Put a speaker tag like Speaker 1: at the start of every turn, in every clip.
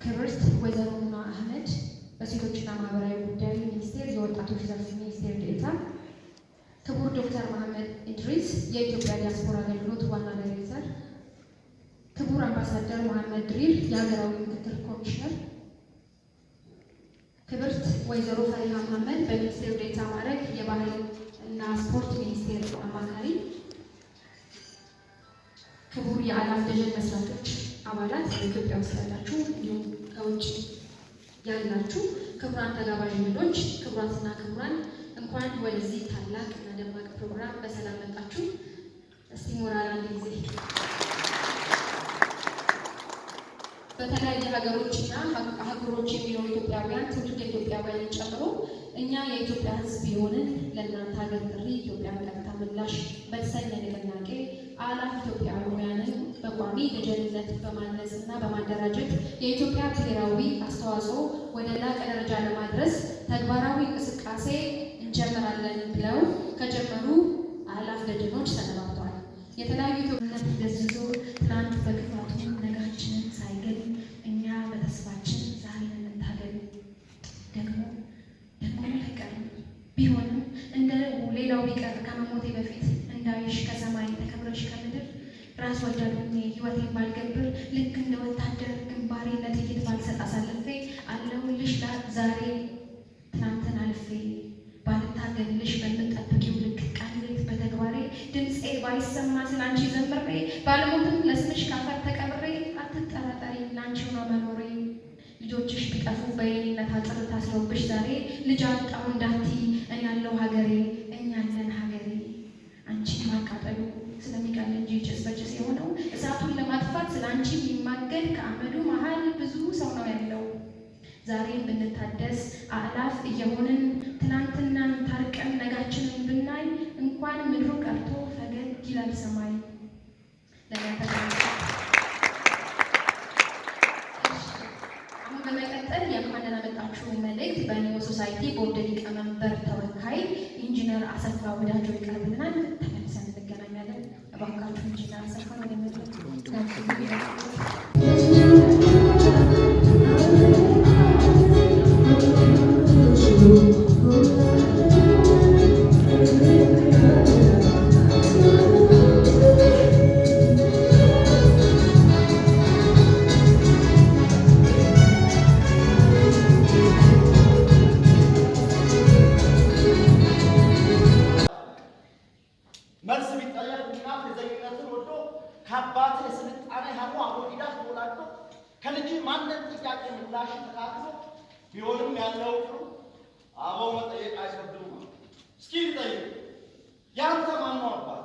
Speaker 1: ክብርት ወይዘሮ ሙና አህመድ በሴቶችና ማህበራዊ ጉዳይ ሚኒስቴር የወጣቶች ዘርፍ ሚኒስቴር ዴኤታ፣ ክቡር ዶክተር መሐመድ ኢድሪስ የኢትዮጵያ ዲያስፖራ አገልግሎት ዋና ዳይሬክተር፣ ክቡር አምባሳደር መሐመድ ድሪር የሀገራዊ ምክክር ኮሚሽነር፣ ክብርት ወይዘሮ ፈሪሃ መሐመድ በሚኒስቴር ዴኤታ ማዕረግ የባህል እና ስፖርት ሚኒስቴር አማካሪ፣ ክቡር የአላፍ ደጀን መስራቾች አባላት፣ በኢትዮጵያ ውስጥ ያላችሁ እንዲሁም ከውጭ ያላችሁ ክቡራን ተጋባዥ እንግዶች፣ ክቡራትና ክቡራን እንኳን ወደዚህ ታላቅ እና ደማቅ ፕሮግራም በሰላም መጣችሁ። እስቲ ሞራል አንድ ጊዜ። በተለያየ ሀገሮችና አህጉሮች የሚኖሩ ኢትዮጵያውያን ትውልድ ኢትዮጵያውያንን ጨምሮ እኛ የኢትዮጵያ ሕዝብ የሆንን ለእናንተ ሀገር ጥሪ ኢትዮጵያ ቀጥታ ምላሽ በተሰኘ ንቅናቄ አላፍ ኢትዮጵያውያንን በቋሚ ደጀንነት በማነጽ እና በማደራጀት የኢትዮጵያ ብሔራዊ አስተዋጽኦ ወደ ላቀ ደረጃ ለማድረስ ተግባራዊ እንቅስቃሴ እንጀምራለን ብለው ከጀመሩ አላፍ ደጀኖች ሰነባብተዋል። የተለያዩ ኢትዮጵያነት ገዝዞ ትናንት በክፋቱ ነጋችንን ሳይገል እኛ በተስፋችን ዛሬ እንታገል። ደግሞ አይቀርም። ቢሆንም እንደ ሌላው ቢቀር ከመሞቴ በፊት እንዳይሽ ከሰማይ ተከብረሽ ከምድር ራስ ወዳዱኝ ህይወቴን ባልገብር ልክ እንደ ወታደር ግንባሬ ለጥይት ባልሰጥ አሳልፌ አለሁልሽ ዛሬ ትናንትን አልፌ ባልታገልልሽ በምጠብቂው ልክ ቀን ሌት በተግባሬ ድምፄ ባይሰማ ስላንቺ ዘምሬ ባልሞትም ለስምሽ ካፈር ተቀብሬ አትጠራጠሪ ላንቺው ነው መኖሬ። ልጆችሽ ቢጠፉ በየኔነት አጥር ታስረውብሽ ዛሬ ልጅ አጣሁ እንዳትዪ እኔ ያለው ሀገሬ እኛ ያለን ሀገሬ። አንቺን ማቃጠሉ ስለሚቀል እንጂ ጭስ በጭስ የሆነው እሳቱን ለማጥፋት ስለ አንቺ የሚማገድ ከአመዱ መሀል ብዙ ሰው ነው ያለው። ዛሬም ብንታደስ አእላፍ እየሆንን ትናንትናን ታርቀን ነጋችንን ብናይ እንኳን ምድሩ ቀርቶ ፈገግ ይላል ሰማይ። አሁን በመቀጠል የእንኳን ደህና መጣችሁ መልእክት በኒዮ ሶሳይቲ ቦርድ ሊቀመንበር ተወካይ ኢንጂነር አሰፋ ወዳጆ ይቀርብልናል። ተመልሰን እንገናኛለን። እባካችሁ ኢንጂነር አሰፋ ወደ መድረክ
Speaker 2: ከአባት የስልጣኔ ሀሞ አቦጊዳ ተወላዶ ከልጅ ማንነት ጥያቄ ምላሽ ተካክሎ ቢሆንም ያለው ፍሩ አበው መጠየቅ አይከብድም። እስኪ ልጠይቅ፣ ያንተ ማነው አባት?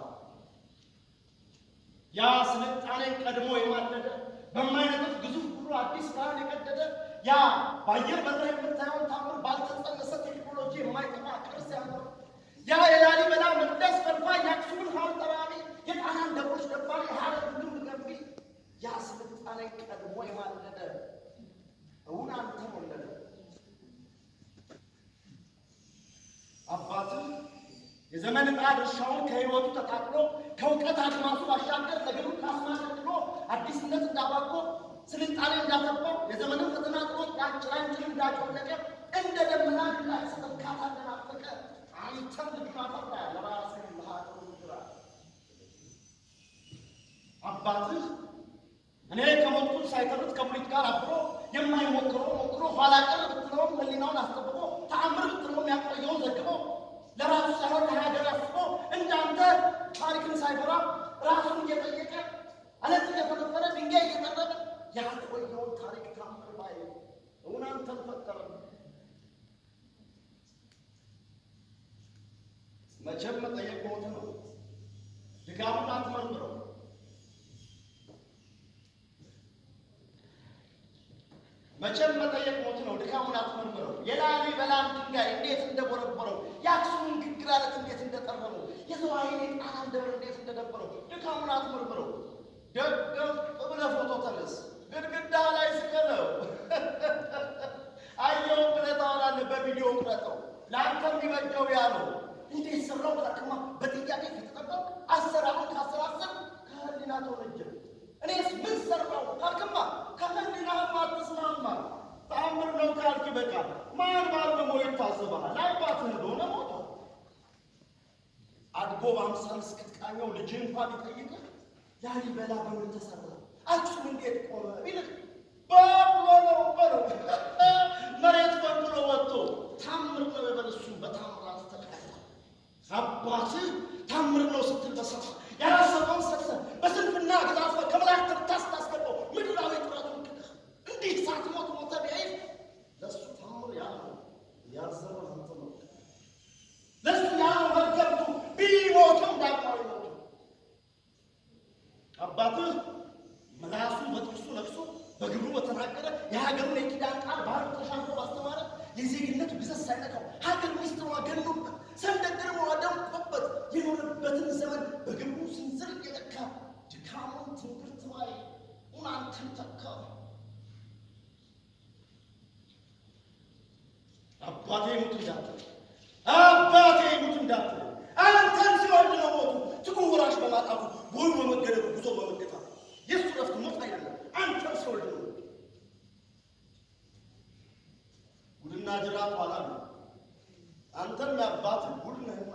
Speaker 2: ያ ስልጣኔን ቀድሞ የማለደ በማይነጥፍ ግዙፍ ሁሉ አዲስ ብርሃን የቀደደ ያ በአየር በረህ የምታየውን ታምር ባልተጸነሰ ቴክኖሎጂ የማይጠፋ ቅርስ ያለው ያ የላሊበላ መቅደስ ፈልፋይ የአክሱምን ሐውልት ጠራቢ የጣናን ደቦች ደባሪ የሀረር ግንብ ገንቢ ያ ስልጣኔን ቀድሞ የማለደ እውን አንተ ወለደ። አባትህ የዘመን ዕጣ ድርሻውን ከሕይወቱ ተጣጥሎ ከእውቀት አድማሱ ባሻገር ለግሩ ካስማ ቀጥሎ አዲስነት እንዳባቆ ስልጣኔ እንዳተባው የዘመንን ፈተና ጥሎ ጭላንጭል እንዳጮለቀ እንደ ደመና ግላጭ ስጥልካት እንደናፈቀ አንተም ልትናፈቃ ለራስህ ለሀገሩ ግራ አባትህ እኔ ከሞትኩት ሳይተርት ከሙሊት ጋር አብሮ የማይሞክረው ሞክሮ ኋላ ቀር ብትለውም ህሊናውን አስጠብቆ ተአምር ብትለውም ያቆየውን ዘግቦ ለራሱ ሳይሆን ለሀገር አስቦ እንዳንተ ታሪክን ሳይፈራ ራሱን እየጠየቀ አለት እየፈለፈለ ድንጋይ እየጠረበ ያቆየውን ታሪክ ታምር ባይ እውን አንተን ፈጠረ። መቼም መጠየቅ ሞት ነው፣ ድጋሙን አትመርምረው። መቼም መጠየቅ ሞት ነው፣ ድካሙን አትመርምረው። የላሊበላን ድንጋይ እንዴት እንደቦረቦረው፣ የአክሱምን ግግር አለት እንዴት እንደጠረበው፣ የዘዋይን የጣናን ደብር እንዴት እንደደበረው፣ ድካሙን አትመርምረው። ደገፍ ብለህ ፎቶ ተነስ፣ ግድግዳ ላይ ስቀለው። አየው ብለህ ታወራለህ፣ በቪዲዮ ቅረጸው። ለአንተ የሚበጀው ያ ነው። እንዴት ሰራው ብላክማ በጥያቄ ከተጠበቅ አሰራሩ ካሰራሰብ ከህሊና ተወነጀ። እኔስ ምን ሰራው ካልክማ ከህሊናህም አትስማማ። ይበቃል። ማን ባልሞ ይታዘባል? አባትህ እንደሆነ ሞቷል። አድጎ በአምሳል እስክትቃኘው ልጅ እንኳን ቢጠይቅህ ላሊበላ በምን ተሰራ አክሱም እንዴት ቆመ ቢልህ ባብሎ ነው በለው። መሬት ፈንቅሎ ወጥቶ ታምር ነው የበለሱ በታምራት ተቀጣ። አባትህ ታምር ነው ስትል በሰማ ያላሰበውን ሰጥተህ በስንፍና ግዛት ከመላእክት ታስታስገባው ምድራዊ ጥረቱን ክደህ እንዲህ ሳትሞት ሞተ ቢያይህ ለእሱ ታምር ያለው ያዘረው አንተ ነው። ለእሱ ያለው መርገብቱ ቢሞትም ዳግማዊ ሞቱ። አባትህ ምላሱ በጥርሱ ነክሶ በግብሩ በተናገረ የሀገሩን የኪዳን ቃል ባህር ተሻግሮ ባስተማረ የዜግነት ብዛት ሳይነካው ሀገር ሚስጥሯ ገኖበት ሰንደቅ ዓላማዋ ደምቆበት የኖረበትን ዘመን በግብሩ ስንዝር የለካ ድካሙን ትንግርት ባይ እናንተን ተካ። አባቴ ሙት እንዳትል አባቴ ሙት እንዳትል አንተን ሲወልድ ነው ሞቱ ትጉ ወራሽ በማጣቱ ቦይ በመገደሉ ጉዞ በመገታቱ የእሱ ረፍት ሞት አይደለም አንተን ሲወልድ ነው። ጉድና ጅራት ኋላ ነው አንተም ያባትህ ጉድ ነህና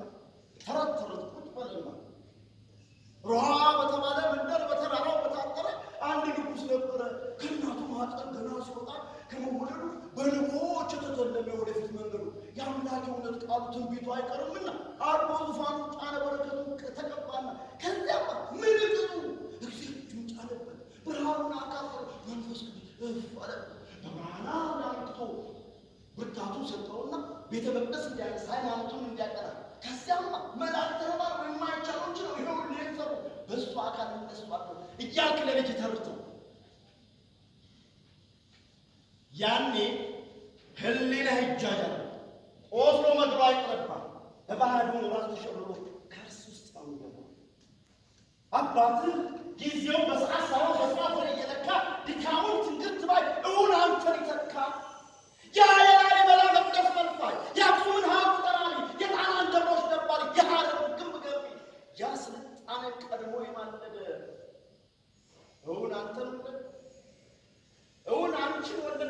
Speaker 2: ተረት ተረት ቁጭ በልና። ሮሃ በተባለ መንደር በተራራው በታጠረ አንድ ንጉሥ ነበረ። ከእናቱ ማኅፀን ገና ሲወጣ ከመወለዱ በንቦች የተተለመ ወደፊት መንገዱ የአምላክ እውነት ቃሉ ትንቢቱ አይቀርምና አድጎ ዙፋኑ ጫነ በረከቱ ተቀባና ከዚያማ ምልክቱ እግዚአብሔር ጫነበት ብርሃኑን አካፈለ መንፈስ ቅዱስ አለ በብርሃና ላምጥቶ ብርታቱ ሰጠውና ቤተ መቅደስ እንዲያነሳ ሃይማኖቱን እንዲያቀና ከዚያማ መላእክት ተባር የማይቻለው ነው ይሄው ሊሰሩ በእሱ አካል እንደስባቸው እያልክ ለልጅ ተርተው ያኔ ህሊናህ ይጃጃል ኦስሎ መግባ አይቀርባል በባህዱ ራስ ተሸብሮ ከርስ ውስጥ አንገባ። አባትህ ጊዜው በሰዓት ሳይሆን በሰዓት ላይ እየለካ ድካሙን ትንግርት ባይ እውን አንተን ይተካ። ያ የላሊበላ መቅደስ መልፋይ የአክሱምን ሀብት ጠራሪ የጣናን ደብሮች ደባሪ የሀረርን ግንብ ገቢ ያ ስልጣኔ ቀድሞ የማለደ እውን አንተን ወለደ እውን አንቺን ወለደ።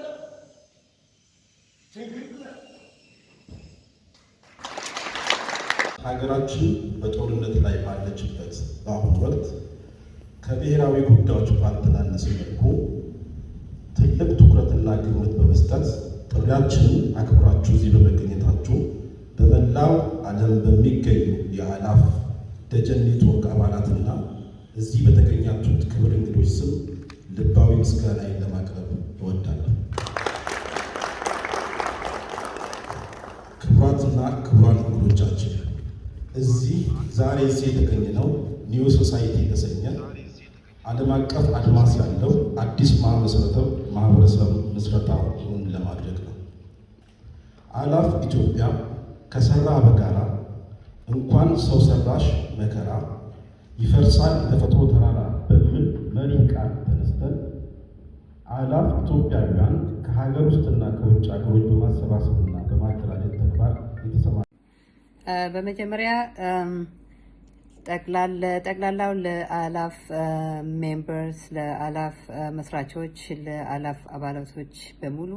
Speaker 3: ሀገራችን በጦርነት ላይ ባለችበት በአሁኑ ወቅት ከብሔራዊ ጉዳዮች ባልተናነሰ መልኩ ትልቅ ትኩረትና ግምት በመስጠት ጥሪያችንን አክብራችሁ እዚህ በመገኘታችሁ በመላው ዓለም በሚገኙ የአላፍ ደጀን ኔትወርክ አባላትና እዚህ በተገኛችሁት ክብር እንግዶች ስም ልባዊ ምስጋናዬን ለማቅረብ እወዳለሁ። ክቡራትና ክቡራን እንግዶቻችን እዚህ ዛሬ የተገኘነው ኒው ሶሳይቲ የተሰኘ ዓለም አቀፍ አድማስ ያለው አዲስ ማህበረሰብ ምስረታውን ለማድረግ ነው። አላፍ ኢትዮጵያ ከሰራ በጋራ እንኳን ሰው ሰራሽ መከራ ይፈርሳል የተፈጥሮ ተራራ በሚል መሪ ቃል ተነስተን አላፍ ኢትዮጵያውያን ከሀገር ውስጥና ከውጭ ሀገሮች በማሰባሰብና በማደራጀት ተግባር የተሰማራ
Speaker 4: በመጀመሪያ ጠቅላላው ለአላፍ ሜምበርስ፣ ለአላፍ መስራቾች፣ ለአላፍ አባላቶች በሙሉ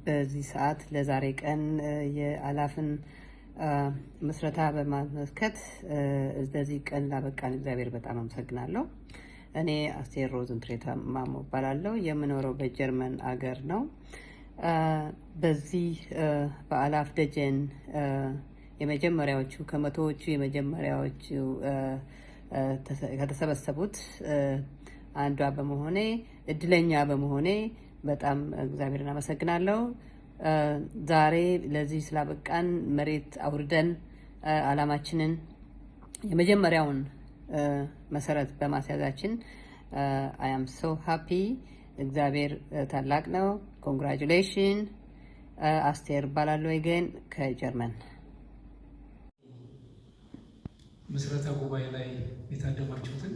Speaker 4: በዚህ ሰዓት ለዛሬ ቀን የአላፍን ምስረታ በማስመልከት ለዚህ ቀን ላበቃን እግዚአብሔር በጣም አመሰግናለሁ። እኔ አስቴር ሮዝንትሬታ ማሞ እባላለሁ። የምኖረው በጀርመን አገር ነው። በዚህ በአላፍ ደጀን የመጀመሪያዎቹ ከመቶዎቹ የመጀመሪያዎቹ ከተሰበሰቡት አንዷ በመሆኔ እድለኛ በመሆኔ በጣም እግዚአብሔርን አመሰግናለሁ። ዛሬ ለዚህ ስላበቃን መሬት አውርደን ዓላማችንን የመጀመሪያውን መሰረት በማስያዛችን አይ አም ሶ ሃፒ። እግዚአብሔር ታላቅ ነው። ኮንግራቹሌሽን። አስቴር እባላለሁ ግን ከጀርመን።
Speaker 5: ምስረታ ጉባኤ ላይ የታደማችሁትን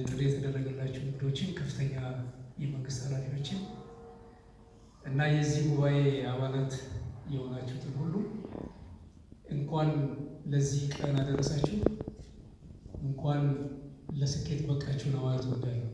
Speaker 5: ጥሪ የተደረገላችሁ እንግዶችን፣ ከፍተኛ የመንግስት ኃላፊዎችን እና የዚህ ጉባኤ አባላት የሆናችሁትን ሁሉ እንኳን ለዚህ ቀን አደረሳችሁ፣ እንኳን ለስኬት በቃችሁ ነው ማለት እወዳለሁ።